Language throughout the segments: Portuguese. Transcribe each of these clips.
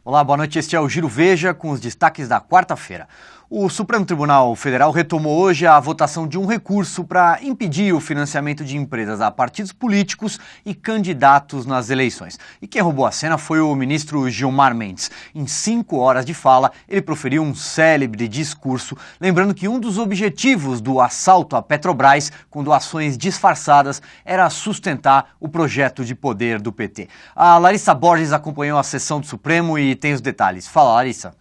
Olá, boa noite. Este é o Giro Veja com os destaques da quarta-feira. O Supremo Tribunal Federal retomou hoje a votação de um recurso para impedir o financiamento de empresas a partidos políticos e candidatos nas eleições. E quem roubou a cena foi o ministro Gilmar Mendes. Em 5 horas de fala, ele proferiu um célebre discurso, lembrando que um dos objetivos do assalto à Petrobras, com doações disfarçadas, era sustentar o projeto de poder do PT. A Larissa Borges acompanhou a sessão do Supremo e tem os detalhes. Fala, Larissa.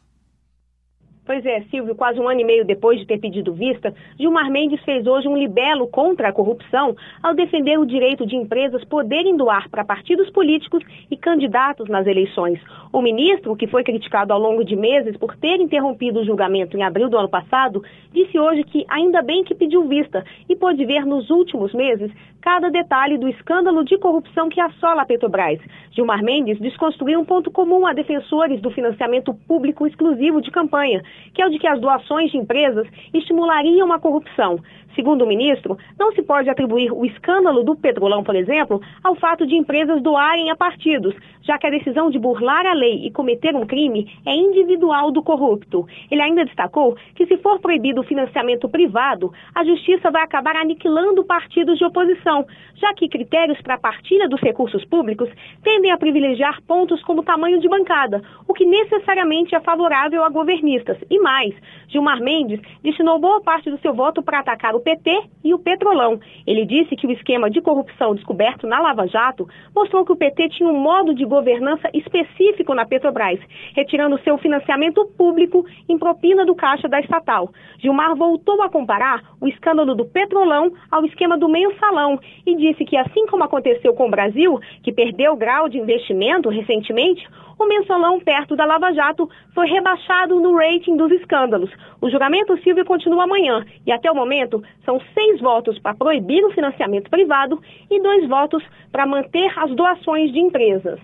Pois é, Silvio, quase 1 ano e meio depois de ter pedido vista, Gilmar Mendes fez hoje um libelo contra a corrupção ao defender o direito de empresas poderem doar para partidos políticos e candidatos nas eleições. O ministro, que foi criticado ao longo de meses por ter interrompido o julgamento em abril do ano passado, disse hoje que ainda bem que pediu vista e pôde ver nos últimos meses cada detalhe do escândalo de corrupção que assola a Petrobras. Gilmar Mendes desconstruiu um ponto comum a defensores do financiamento público exclusivo de campanha, que é o de que as doações de empresas estimulariam a corrupção. Segundo o ministro, não se pode atribuir o escândalo do Petrolão, por exemplo, ao fato de empresas doarem a partidos, já que a decisão de burlar a lei e cometer um crime é individual do corrupto. Ele ainda destacou que, se for proibido o financiamento privado, a justiça vai acabar aniquilando partidos de oposição, já que critérios para a partilha dos recursos públicos tendem a privilegiar pontos como tamanho de bancada, o que necessariamente é favorável a governistas. E mais, Gilmar Mendes destinou boa parte do seu voto para atacar o PT e o Petrolão. Ele disse que o esquema de corrupção descoberto na Lava Jato mostrou que o PT tinha um modo de governança específico na Petrobras, retirando seu financiamento público em propina do caixa da estatal. Gilmar voltou a comparar o escândalo do Petrolão ao esquema do mensalão e disse que, assim como aconteceu com o Brasil, que perdeu grau de investimento recentemente, o mensalão perto da Lava Jato foi rebaixado no rating dos escândalos. O julgamento, Silvio, continua amanhã e, até o momento, são 6 votos para proibir o financiamento privado e 2 votos para manter as doações de empresas.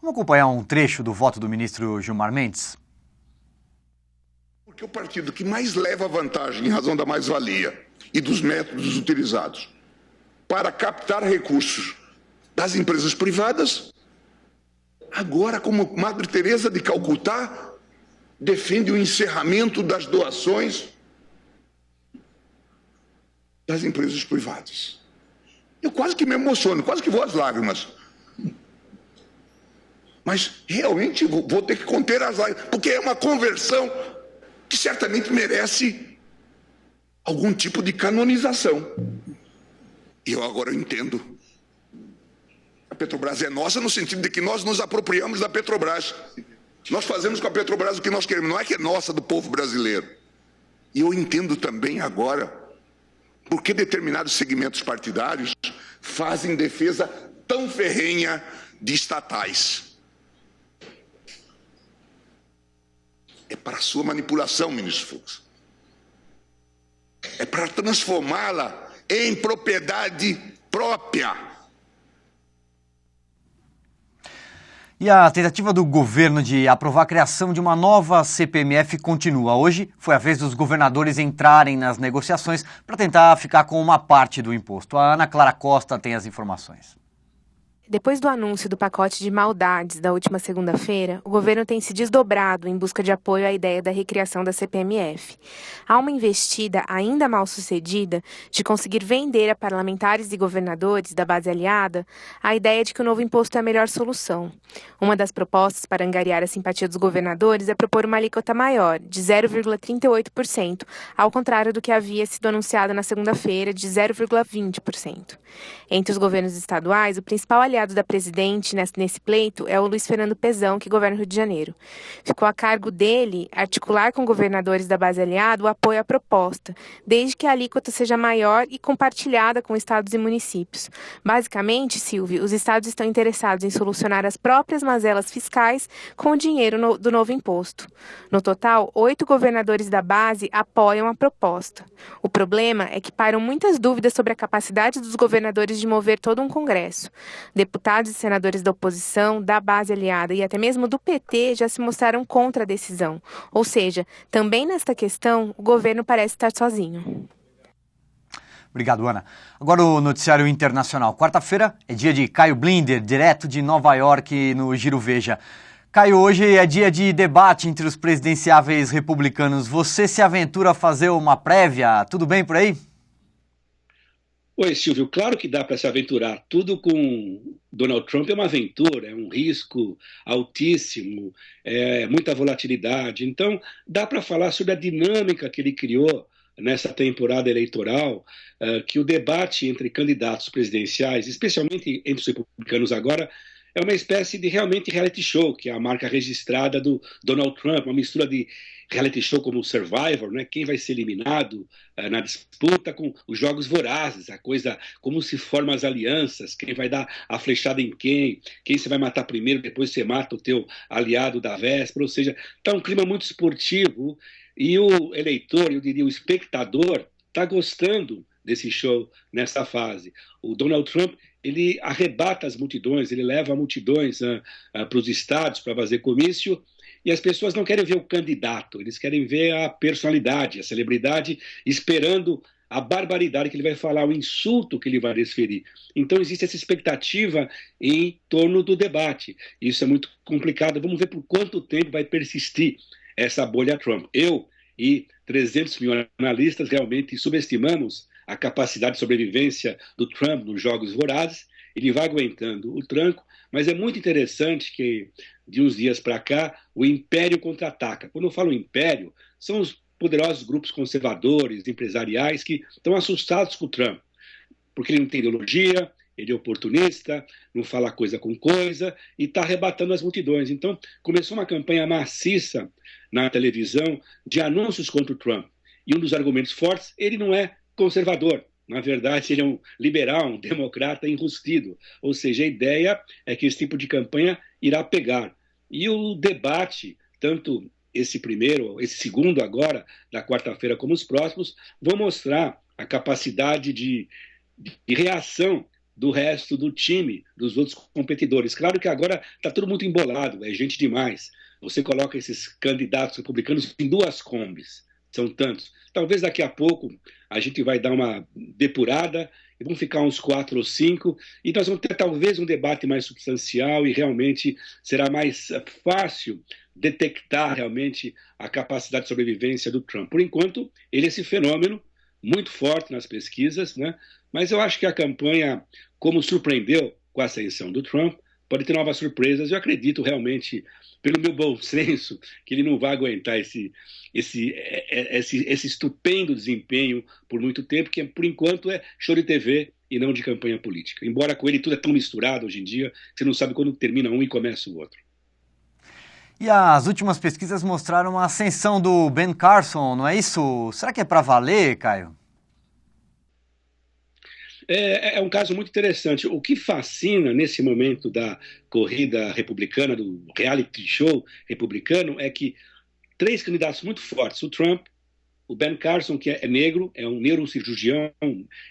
Vamos acompanhar um trecho do voto do ministro Gilmar Mendes? Porque o partido que mais leva vantagem em razão da mais-valia e dos métodos utilizados para captar recursos das empresas privadas, agora, como Madre Teresa de Calcutá, defende o encerramento das doações das empresas privadas. Eu quase que me emociono, quase que vou às lágrimas. Mas realmente vou ter que conter as lágrimas, porque é uma conversão que certamente merece algum tipo de canonização. E eu agora entendo. A Petrobras é nossa no sentido de que nós nos apropriamos da Petrobras. Nós fazemos com a Petrobras o que nós queremos, não é que é nossa do povo brasileiro. E eu entendo também agora por que determinados segmentos partidários fazem defesa tão ferrenha de estatais. É para a sua manipulação, ministro Fux. É para transformá-la em propriedade própria. E a tentativa do governo de aprovar a criação de uma nova CPMF continua. Hoje foi a vez dos governadores entrarem nas negociações para tentar ficar com uma parte do imposto. A Ana Clara Costa tem as informações. Depois do anúncio do pacote de maldades da última segunda-feira, o governo tem se desdobrado em busca de apoio à ideia da recriação da CPMF. Há uma investida ainda mal sucedida de conseguir vender a parlamentares e governadores da base aliada a ideia de que o novo imposto é a melhor solução. Uma das propostas para angariar a simpatia dos governadores é propor uma alíquota maior, de 0,38%, ao contrário do que havia sido anunciado na segunda-feira, de 0,20%. Entre os governos estaduais, o principal aliado da presidente nesse pleito é o Luiz Fernando Pezão, que governa o Rio de Janeiro. Ficou a cargo dele articular com governadores da base aliada o apoio à proposta, desde que a alíquota seja maior e compartilhada com estados e municípios. Basicamente, Silvio, os estados estão interessados em solucionar as próprias mazelas fiscais com o dinheiro do novo imposto. No total, 8 governadores da base apoiam a proposta. O problema é que pairam muitas dúvidas sobre a capacidade dos governadores de mover todo um Congresso. Deputados e senadores da oposição, da base aliada e até mesmo do PT já se mostraram contra a decisão. Ou seja, também nesta questão, o governo parece estar sozinho. Obrigado, Ana. Agora o noticiário internacional. Quarta-feira é dia de Caio Blinder, direto de Nova York, no Giro Veja. Caio, hoje é dia de debate entre os presidenciáveis republicanos. Você se aventura a fazer uma prévia? Tudo bem por aí? Oi, Silvio. Claro que dá para se aventurar. Tudo com Donald Trump é uma aventura, é um risco altíssimo, é muita volatilidade. Então, dá para falar sobre a dinâmica que ele criou nessa temporada eleitoral, que o debate entre candidatos presidenciais, especialmente entre os republicanos agora, é uma espécie de realmente reality show, que é a marca registrada do Donald Trump, uma mistura de reality show como o Survivor, né? Quem vai ser eliminado na disputa, com os jogos vorazes, a coisa, como se formam as alianças, quem vai dar a flechada em quem você vai matar primeiro, depois você mata o teu aliado da véspera, ou seja, está um clima muito esportivo e o eleitor, eu diria o espectador, está gostando desse show nessa fase. O Donald Trump, ele arrebata as multidões, ele leva multidões para os estados para fazer comício, e as pessoas não querem ver o candidato, eles querem ver a personalidade, a celebridade, esperando a barbaridade que ele vai falar, o insulto que ele vai desferir. Então existe essa expectativa em torno do debate. Isso é muito complicado. Vamos ver por quanto tempo vai persistir essa bolha Trump. Eu e 300 mil analistas realmente subestimamos a capacidade de sobrevivência do Trump nos jogos vorazes. Ele vai aguentando o tranco, mas é muito interessante que, de uns dias para cá, o império contra-ataca. Quando eu falo império, são os poderosos grupos conservadores, empresariais, que estão assustados com o Trump, porque ele não tem ideologia, ele é oportunista, não fala coisa com coisa e está arrebatando as multidões. Então, começou uma campanha maciça na televisão de anúncios contra o Trump. E um dos argumentos fortes, ele não é conservador. Na verdade, ele é um liberal, um democrata enrustido. Ou seja, a ideia é que esse tipo de campanha irá pegar. E o debate, tanto esse primeiro, esse segundo agora, da quarta-feira, como os próximos, vão mostrar a capacidade de reação do resto do time, dos outros competidores. Claro que agora está tudo muito embolado, é gente demais. Você coloca esses candidatos republicanos em duas combis, são tantos. Talvez daqui a pouco a gente vai dar uma depurada e vão ficar uns 4 ou 5 e nós vamos ter talvez um debate mais substancial e realmente será mais fácil detectar realmente a capacidade de sobrevivência do Trump. Por enquanto, ele é esse fenômeno muito forte nas pesquisas, né? Mas eu acho que a campanha, como surpreendeu com a ascensão do Trump, pode ter novas surpresas. Eu acredito realmente, pelo meu bom senso, que ele não vai aguentar esse estupendo desempenho por muito tempo, que por enquanto é show de TV e não de campanha política. Embora com ele tudo é tão misturado hoje em dia, que você não sabe quando termina um e começa o outro. E as últimas pesquisas mostraram a ascensão do Ben Carson, não é isso? Será que é para valer, Caio? É um caso muito interessante. O que fascina nesse momento da corrida republicana, do reality show republicano, é que 3 candidatos muito fortes, o Trump, o Ben Carson, que é negro, é um neurocirurgião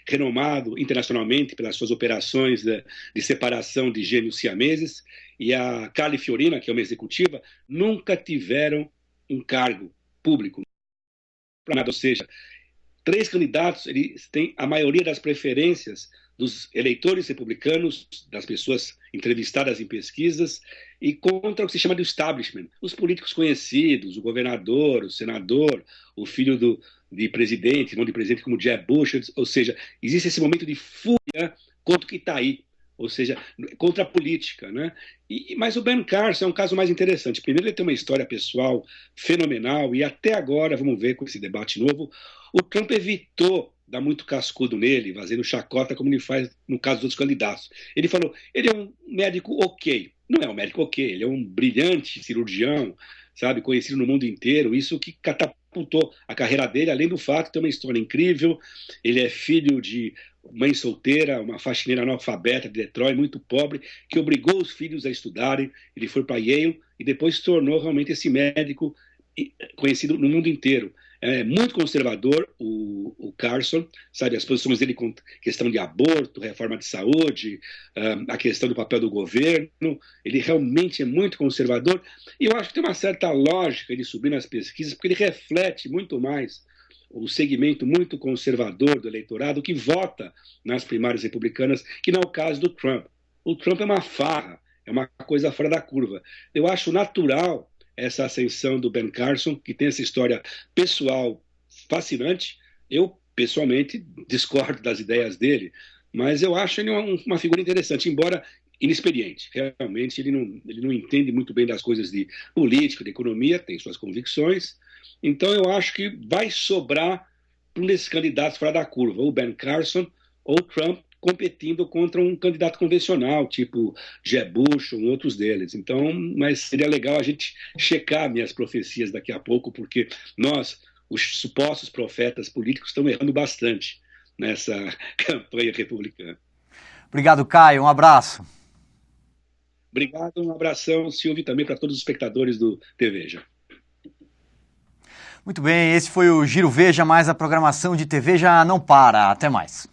renomado internacionalmente pelas suas operações de separação de gêmeos siameses, e a Carly Fiorina, que é uma executiva, nunca tiveram um cargo público. Ou seja, 3 candidatos, eles têm a maioria das preferências dos eleitores republicanos, das pessoas entrevistadas em pesquisas, e contra o que se chama de establishment, os políticos conhecidos, o governador, o senador, o filho de presidente, não de presidente como Jeb Bush, ou seja, existe esse momento de fúria contra o que está aí, ou seja, contra a política, né? Mas o Ben Carson é um caso mais interessante. Primeiro, ele tem uma história pessoal fenomenal, e até agora, vamos ver com esse debate novo, o Trump evitou dar muito cascudo nele, fazendo chacota como ele faz no caso dos outros candidatos. Ele falou, ele é um médico ok. Não é um médico ok, ele é um brilhante cirurgião, sabe, conhecido no mundo inteiro, isso que catapultou a carreira dele, além do fato de ter uma história incrível. Ele é filho de mãe solteira, uma faxineira analfabeta de Detroit, muito pobre, que obrigou os filhos a estudarem. Ele foi para Yale e depois se tornou realmente esse médico conhecido no mundo inteiro. É muito conservador o Carson, sabe, as posições dele com questão de aborto, reforma de saúde, a questão do papel do governo, ele realmente é muito conservador, e eu acho que tem uma certa lógica ele subir nas pesquisas, porque ele reflete muito mais o segmento muito conservador do eleitorado que vota nas primárias republicanas, que não é o caso do Trump. O Trump é uma farra, é uma coisa fora da curva. Eu acho natural essa ascensão do Ben Carson, que tem essa história pessoal fascinante. Eu, pessoalmente, discordo das ideias dele, mas eu acho ele uma figura interessante, embora inexperiente. Realmente, ele não entende muito bem das coisas de política, de economia, tem suas convicções. Então, eu acho que vai sobrar para um desses candidatos fora da curva, o Ben Carson ou o Trump, competindo contra um candidato convencional, tipo Jeb Bush ou outros deles. Então, mas seria legal a gente checar minhas profecias daqui a pouco, porque nós, os supostos profetas políticos, estamos errando bastante nessa campanha republicana. Obrigado, Caio. Um abraço. Obrigado, um abração, Silvio, também para todos os espectadores do TVEJA. Muito bem, esse foi o Giro Veja, mas a programação de TV já não para. Até mais.